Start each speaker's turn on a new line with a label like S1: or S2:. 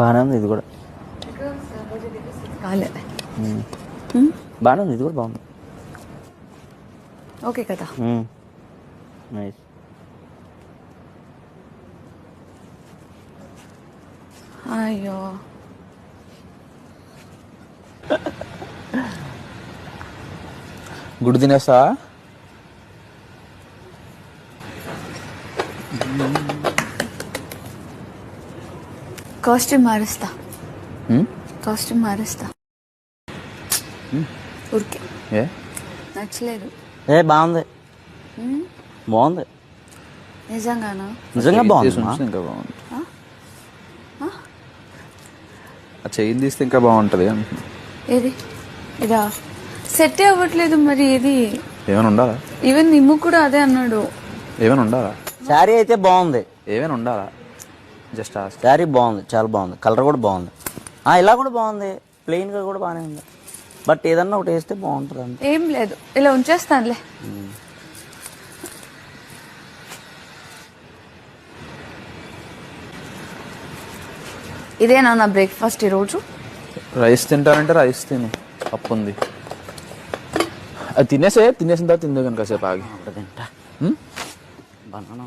S1: బాగానే ఉంది ఇది కూడా.
S2: కాలే
S1: బాగానే ఉంది ఇది కూడా బాగుంది.
S2: ఓకే కదా.
S1: నైస్.
S2: అయ్యో
S3: గుడి తినేస్తా.
S2: కాస్ట్యూమ్ మారుస్తా. కాస్ట్యూమ్ మారుస్తా. ఊరికే
S3: ఏ
S2: నచ్చలేదు.
S1: బాగుంది బాగుంది
S2: నిజంగానా?
S1: నిజంగా బాగుంది.
S3: ఇంకా బాగుంది. ఆ చైన్ తీస్తే ఇంకా బాగుంటుంది అంటున్నా.
S2: ఏది ఇదా సెట్ అవ్వట్లేదు మరి. ఏది
S3: ఏమైనా ఉండాలా?
S2: ఈవెన్ నిమ్ము కూడా అదే అన్నాడు.
S3: ఏమైనా ఉండాలా?
S1: శారీ అయితే బాగుంది.
S3: ఏమైనా ఉండాలా? జస్ట్
S1: శారీ బాగుంది, చాలా బాగుంది. కలర్ కూడా బాగుంది. ఇలా కూడా బాగుంది. ప్లెయిన్గా కూడా బాగానే ఉంది. బట్ ఏదన్నా ఒకటి వేస్తే బాగుంటుంది అంతే.
S2: ఏం లేదు, ఇలా ఉంచేస్తానులే. ఇదేనా నా బ్రేక్ఫాస్ట్ ఈరోజు?
S3: రైస్ తింటానంటే రైస్ తిను, పప్పు ఉంది అది తినేసిన తర్వాత తిందే కనుక కాసేపు ఆగి
S1: తింటా. బనానా